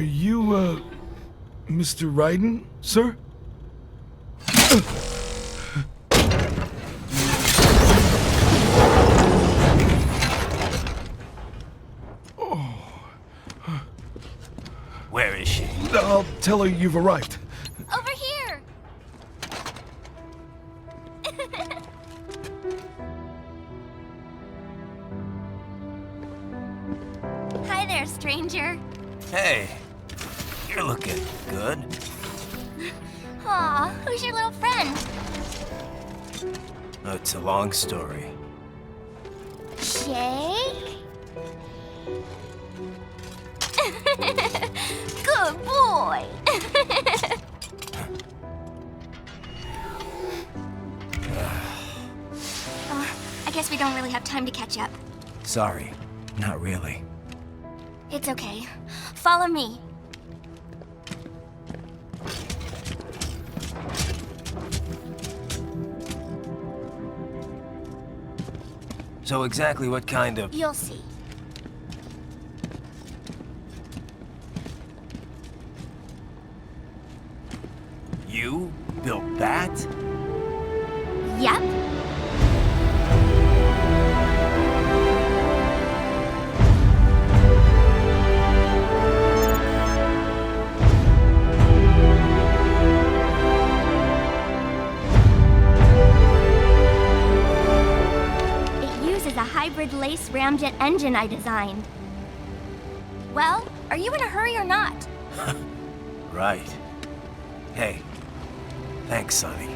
you, Mr. Ryden, sir? Where is she? I'll tell her you've arrived. Over here! Hi there, stranger. Hey, you're looking good. Aw, who's your little friend? Oh, it's a long story. Jake? Good boy! I guess we don't really have time to catch up. Sorry, not really. It's okay. Follow me. So exactly what kind of... You'll see. You built that? Yep. Hybrid lace ramjet engine I designed. Well, are you in a hurry or not? Right. Hey, thanks, Sonny.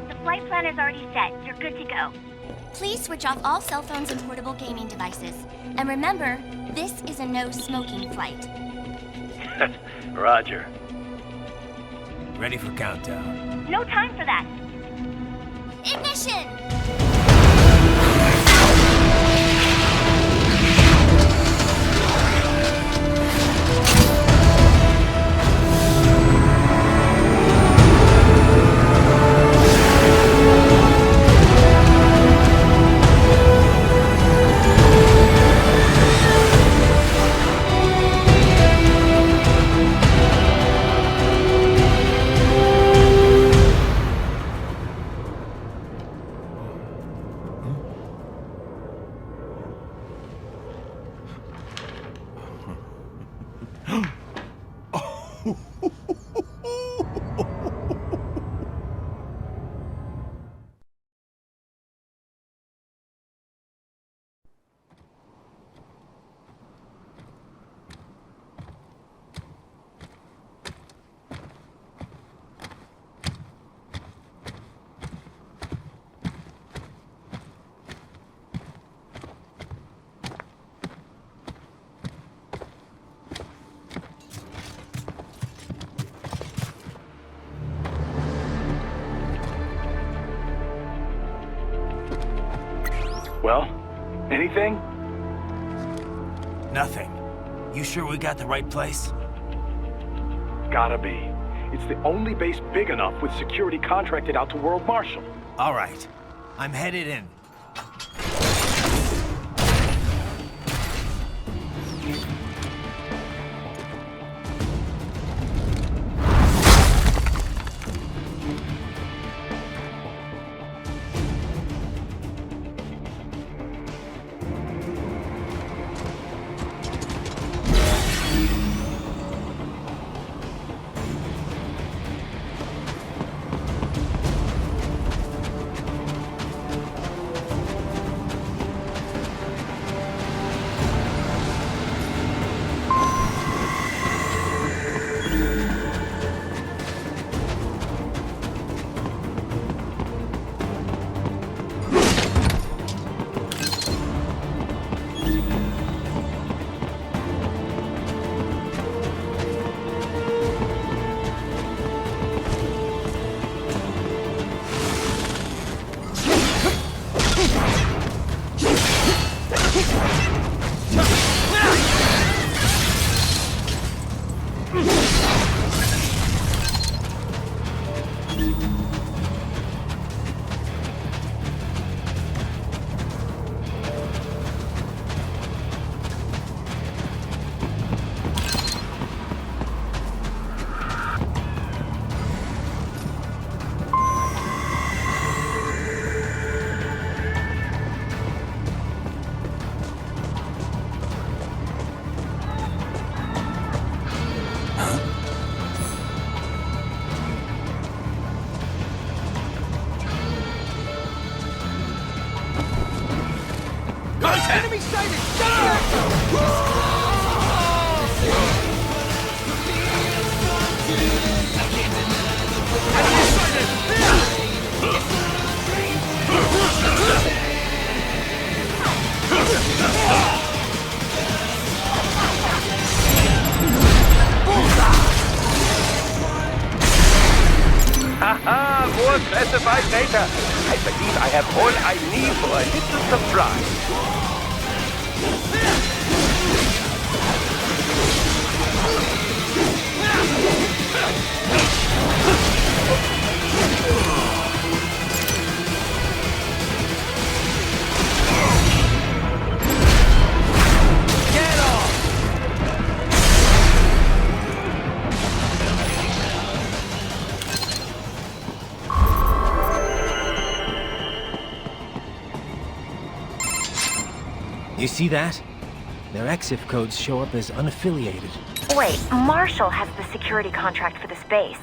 The flight plan is already set. You're good to go. Please switch off all cell phones and portable gaming devices. And remember, this is a no-smoking flight. Roger. Ready for countdown. No time for that. Ignition! Well, anything? Nothing. You sure we got the right place? Gotta be. It's the only base big enough with security contracted out to World Marshal. All right. I'm headed in. Enemy sighted! Haha, more classified data. I believe I have all I need for a little surprise. You see that? Their EXIF codes show up as unaffiliated. Wait, Marshall has the security contract for this base.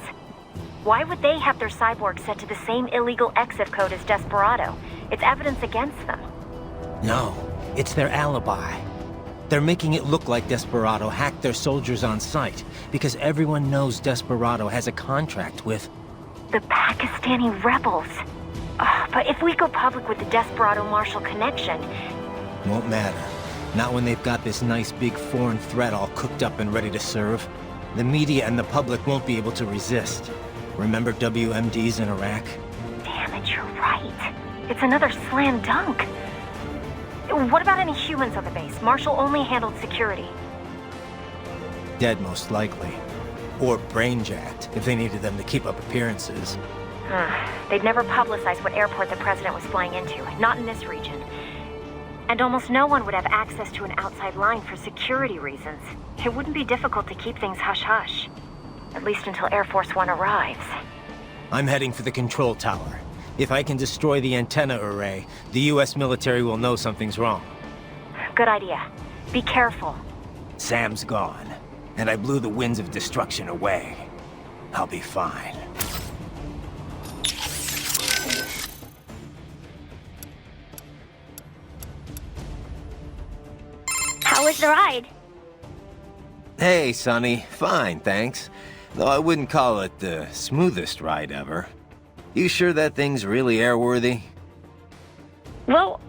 Why would they have their cyborg set to the same illegal EXIF code as Desperado? It's evidence against them. No, it's their alibi. They're making it look like Desperado hacked their soldiers on sight, because everyone knows Desperado has a contract with... The Pakistani rebels. But if we go public with the Desperado-Marshall connection... Won't matter. Not when they've got this nice big foreign threat all cooked up and ready to serve. The media and the public won't be able to resist. Remember WMDs in Iraq? Damn it, you're right. It's another slam dunk. What about any humans on the base? Marshall only handled security. Dead, most likely. Or brain-jacked, if they needed them to keep up appearances. They'd never publicize what airport the president was flying into, not in this region. And almost no one would have access to an outside line for security reasons. It wouldn't be difficult to keep things hush-hush. At least until Air Force One arrives. I'm heading for the control tower. If I can destroy the antenna array, the US military will know something's wrong. Good idea. Be careful. Sam's gone, and I blew the winds of destruction away. I'll be fine. How was the ride? Hey, Sonny. Fine, thanks. Though I wouldn't call it the smoothest ride ever. You sure that thing's really airworthy? Well,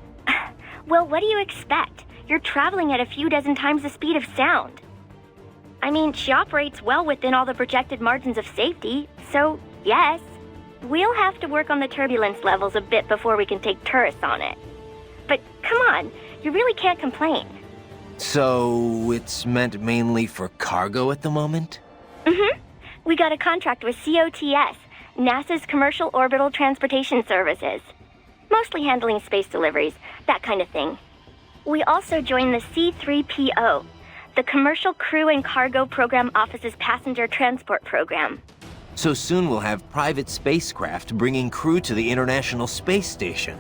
what do you expect? You're traveling at a few dozen times the speed of sound. I mean, she operates well within all the projected margins of safety, so yes. We'll have to work on the turbulence levels a bit before we can take tourists on it. But come on, you really can't complain. So, it's meant mainly for cargo at the moment? Mm-hmm. We got a contract with COTS, NASA's Commercial Orbital Transportation Services. Mostly handling space deliveries, that kind of thing. We also joined the C3PO, the Commercial Crew and Cargo Program Office's Passenger Transport Program. So soon we'll have private spacecraft bringing crew to the International Space Station.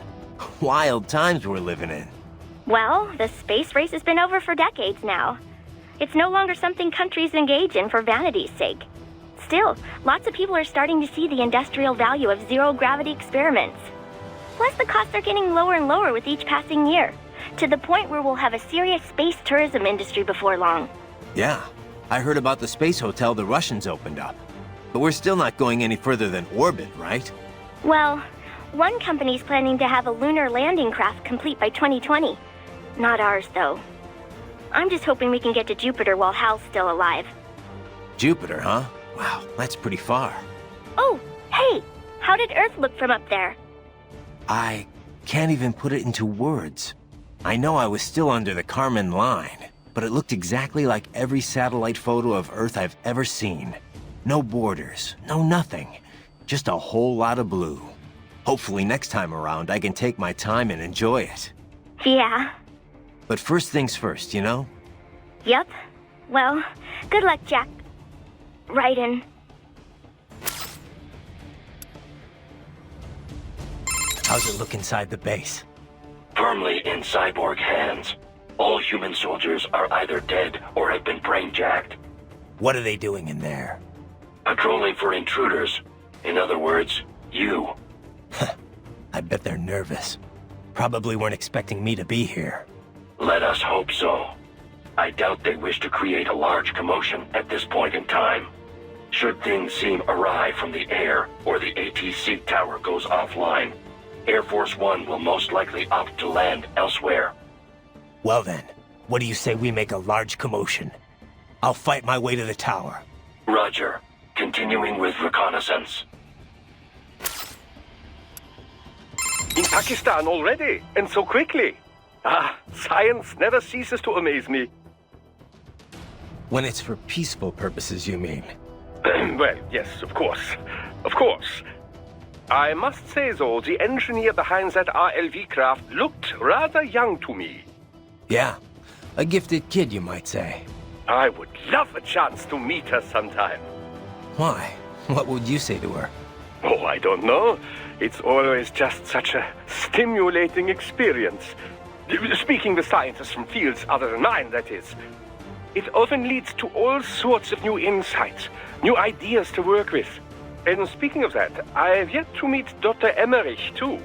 Wild times we're living in. Well, the space race has been over for decades now. It's no longer something countries engage in for vanity's sake. Still, lots of people are starting to see the industrial value of zero-gravity experiments. Plus, the costs are getting lower and lower with each passing year, to the point where we'll have a serious space tourism industry before long. Yeah, I heard about the space hotel the Russians opened up. But we're still not going any further than orbit, right? Well, one company's planning to have a lunar landing craft complete by 2020. Not ours, though. I'm just hoping we can get to Jupiter while Hal's still alive. Jupiter, huh? Wow, that's pretty far. Oh, hey! How did Earth look from up there? I can't even put it into words. I know I was still under the Kármán line, but it looked exactly like every satellite photo of Earth I've ever seen. No borders, no nothing. Just a whole lot of blue. Hopefully next time around I can take my time and enjoy it. Yeah. But first things first, you know? Yep. Well, good luck, Jack. Raiden. How's it look inside the base? Firmly in cyborg hands. All human soldiers are either dead or have been brain-jacked. What are they doing in there? Patrolling for intruders. In other words, you. I bet they're nervous. Probably weren't expecting me to be here. Let us hope so. I doubt they wish to create a large commotion at this point in time. Should things seem awry from the air or the ATC tower goes offline, Air Force One will most likely opt to land elsewhere. Well then, what do you say we make a large commotion? I'll fight my way to the tower. Roger. Continuing with reconnaissance. In Pakistan already, and so quickly. Ah, science never ceases to amaze me. When it's for peaceful purposes, you mean? Well, yes, of course. Of course. I must say, though, the engineer behind that RLV craft looked rather young to me. Yeah, a gifted kid, you might say. I would love a chance to meet her sometime. Why? What would you say to her? Oh, I don't know. It's always just such a stimulating experience. Speaking with scientists from fields other than mine, that is. It often leads to all sorts of new insights, new ideas to work with. And speaking of that, I have yet to meet Dr. Emmerich, too.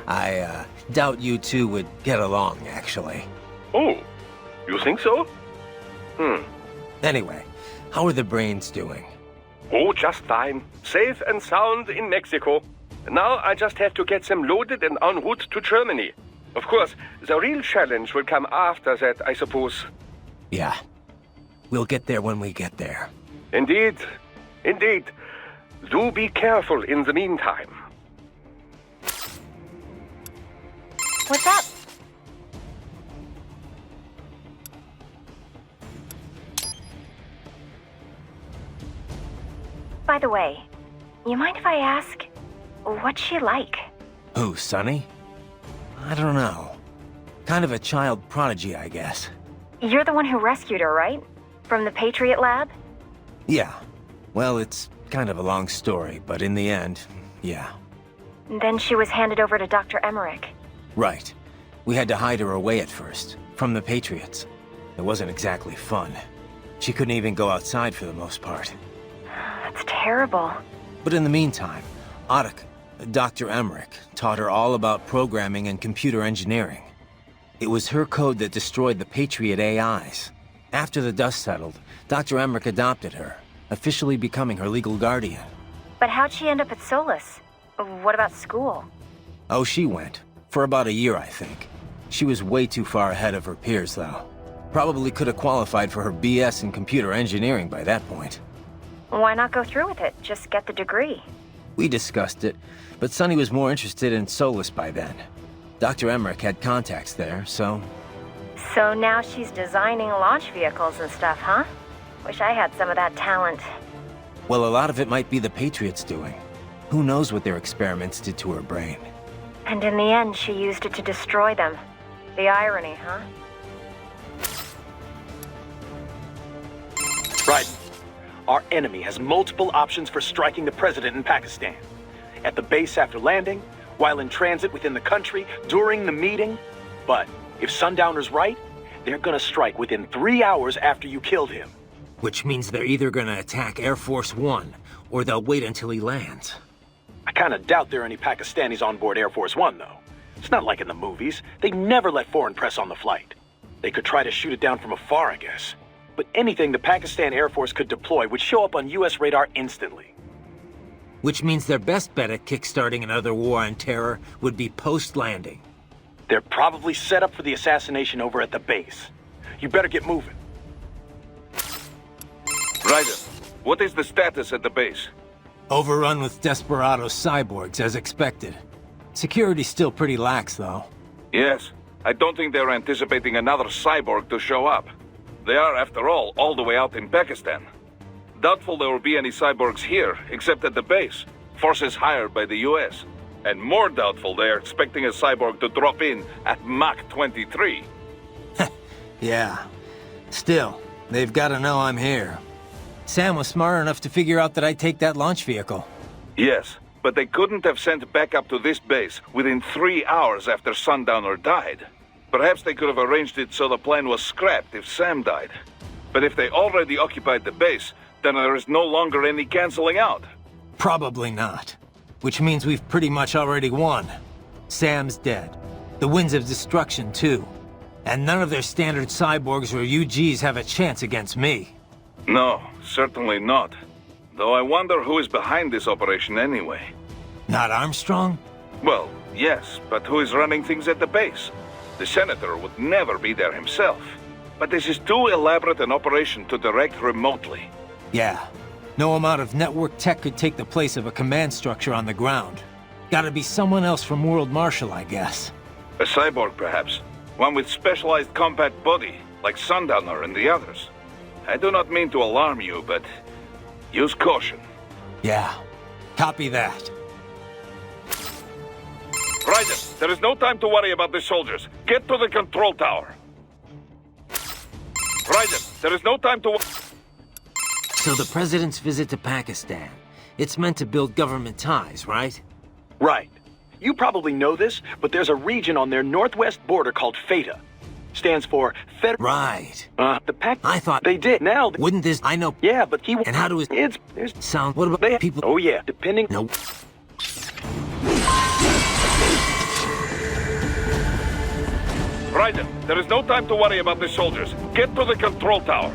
I doubt you two would get along, actually. Oh, you think so? Anyway, how are the brains doing? Oh, just fine. Safe and sound in Mexico. Now I just have to get them loaded and en route to Germany. Of course, the real challenge will come after that, I suppose. Yeah. We'll get there when we get there. Indeed. Indeed. Do be careful in the meantime. What's up? By the way, you mind if I ask, what's she like? Who, Sunny? I don't know. Kind of a child prodigy, I guess. You're the one who rescued her, right? From the Patriot lab? Yeah. Well, it's kind of a long story, but in the end, yeah. Then she was handed over to Dr. Emmerich. Right. We had to hide her away at first, from the Patriots. It wasn't exactly fun. She couldn't even go outside for the most part. That's terrible. But in the meantime, Dr. Emmerich, taught her all about programming and computer engineering. It was her code that destroyed the Patriot AIs. After the dust settled, Dr. Emmerich adopted her, officially becoming her legal guardian. But how'd she end up at Solus? What about school? Oh, she went. For about a year, I think. She was way too far ahead of her peers, though. Probably could have qualified for her BS in computer engineering by that point. Why not go through with it? Just get the degree. We discussed it, but Sunny was more interested in Solus by then. Dr. Emmerich had contacts there, so... So now she's designing launch vehicles and stuff, huh? Wish I had some of that talent. Well, a lot of it might be the Patriots doing. Who knows what their experiments did to her brain. And in the end, she used it to destroy them. The irony, huh? Right. Our enemy has multiple options for striking the president in Pakistan. At the base after landing, while in transit within the country, during the meeting. But if Sundowner's right, they're gonna strike within 3 hours after you killed him. Which means they're either gonna attack Air Force One, or they'll wait until he lands. I kinda doubt there are any Pakistanis on board Air Force One, though. It's not like in the movies. They never let foreign press on the flight. They could try to shoot it down from afar, I guess. But anything the Pakistan Air Force could deploy would show up on US radar instantly. Which means their best bet at kickstarting another war on terror would be post-landing. They're probably set up for the assassination over at the base. You better get moving. Ryder, what is the status at the base? Overrun with desperado cyborgs, as expected. Security's still pretty lax, though. Yes, I don't think they're anticipating another cyborg to show up. They are, after all the way out in Pakistan. Doubtful there will be any cyborgs here, except at the base. Forces hired by the US. And more doubtful they are expecting a cyborg to drop in at Mach 23. Yeah. Still, they've got to know I'm here. Sam was smart enough to figure out that I'd take that launch vehicle. Yes, but they couldn't have sent backup to this base within 3 hours after Sundowner died. Perhaps they could have arranged it so the plane was scrapped if Sam died. But if they already occupied the base, then there is no longer any canceling out. Probably not. Which means we've pretty much already won. Sam's dead. The winds of destruction, too. And none of their standard cyborgs or UGs have a chance against me. No, certainly not. Though I wonder who is behind this operation anyway. Not Armstrong? Well, yes, but who is running things at the base? The Senator would never be there himself. But this is too elaborate an operation to direct remotely. Yeah. No amount of network tech could take the place of a command structure on the ground. Gotta be someone else from World Marshal, I guess. A cyborg, perhaps. One with specialized combat body, like Sundowner and the others. I do not mean to alarm you, but use caution. Yeah. Copy that. Raiden, there is no time to worry about the soldiers. Get to the control tower. Raiden, there is no time to... So the president's visit to Pakistan, it's meant to build government ties, right? Right. You probably know this, but there's a region on their northwest border called FETA. Stands for Federal... Right. The Pac... I thought... They did. Now... Wouldn't this... I know... Yeah, but he... And how do his... There's... Sound... What about They... people... Oh yeah, depending... No. Raiden, there is no time to worry about the soldiers. Get to the control tower.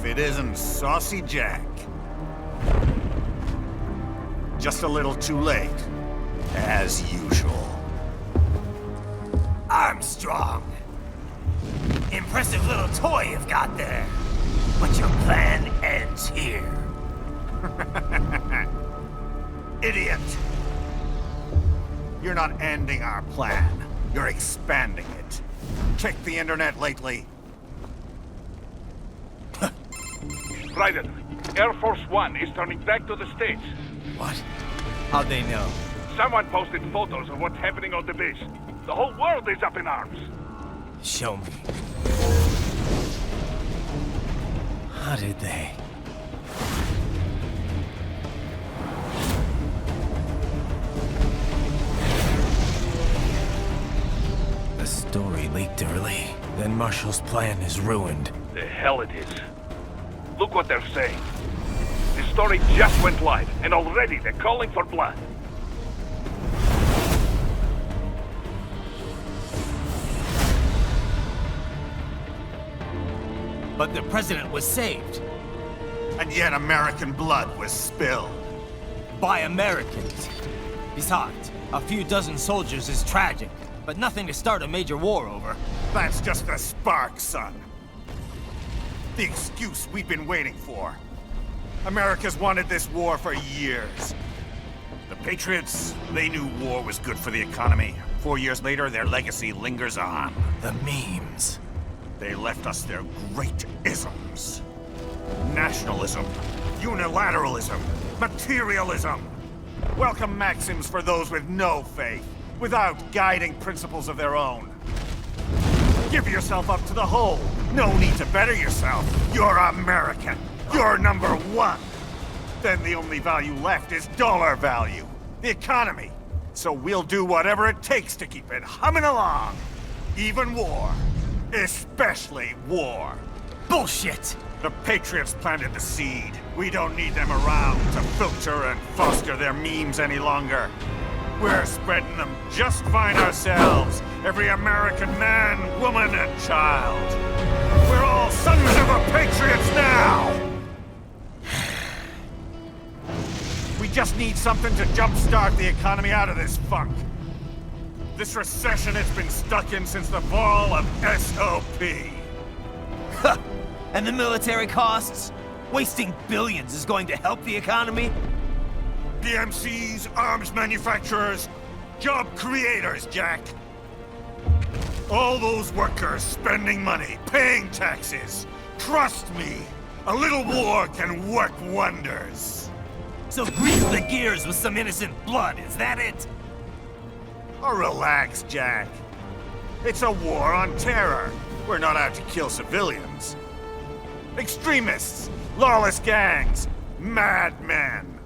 if it isn't Saucy Jack. Just a little too late, as usual. Armstrong. Impressive little toy you've got there. But your plan ends here. Idiot! You're not ending our plan. You're expanding it. Check the internet lately. Raiden, Air Force One is turning back to the States. What? How'd they know? Someone posted photos of what's happening on the base. The whole world is up in arms. Show me. How did they? The story leaked early. Then Marshall's plan is ruined. The hell it is. Look what they're saying. The story just went live, and already they're calling for blood. But the president was saved. And yet American blood was spilled. By Americans. Besides, a few dozen soldiers is tragic, but nothing to start a major war over. That's just the spark, son. The excuse we've been waiting for. America's wanted this war for years. The Patriots, they knew war was good for the economy. 4 years later, their legacy lingers on. The memes. They left us their great isms. Nationalism, unilateralism, materialism. Welcome maxims for those with no faith, without guiding principles of their own. Give yourself up to the whole. No need to better yourself. You're American. You're number one. Then the only value left is dollar value. The economy. So we'll do whatever it takes to keep it humming along. Even war. Especially war. Bullshit! The Patriots planted the seed. We don't need them around to filter and foster their memes any longer. We're spreading them just fine ourselves. Every American man, woman, and child. We're all sons of the Patriots now! We just need something to jumpstart the economy out of this funk. This recession it's been stuck in since the fall of SOP. And the military costs? Wasting billions is going to help the economy? PMCs, arms manufacturers, job creators, Jack. All those workers spending money, paying taxes. Trust me, a little war can work wonders. So grease the gears with some innocent blood, is that it? Oh, relax, Jack. It's a war on terror. We're not out to kill civilians. Extremists, lawless gangs, madmen.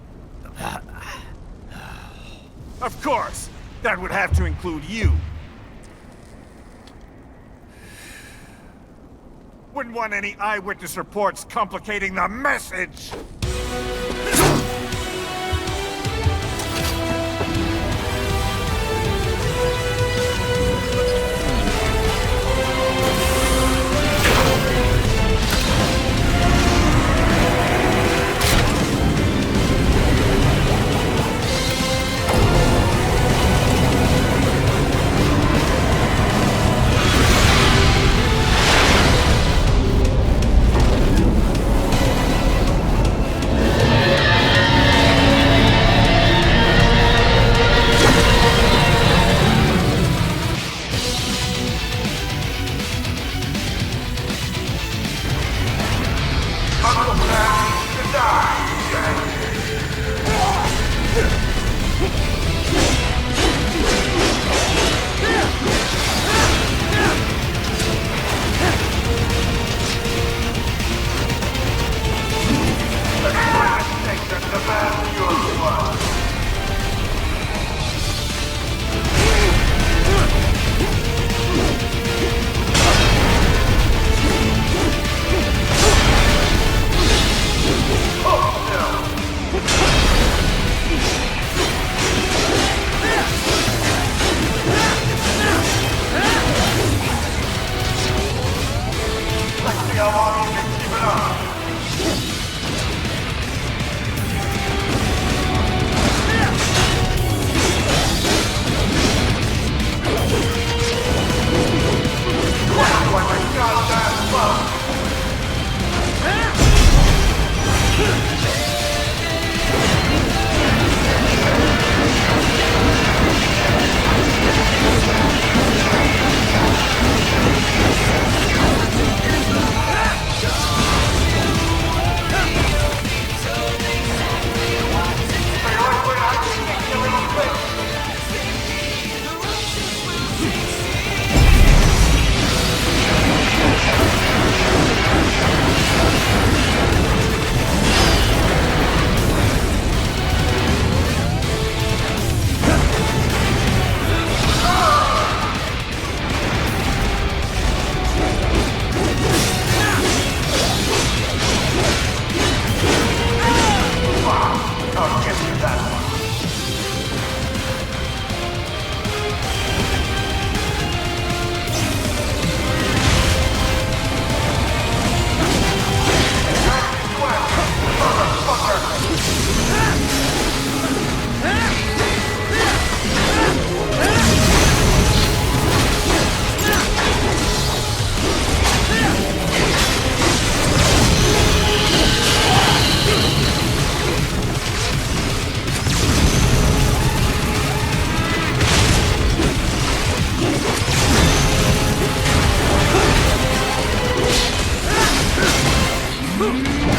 Of course, that would have to include you. Wouldn't want any eyewitness reports complicating the message. Huh?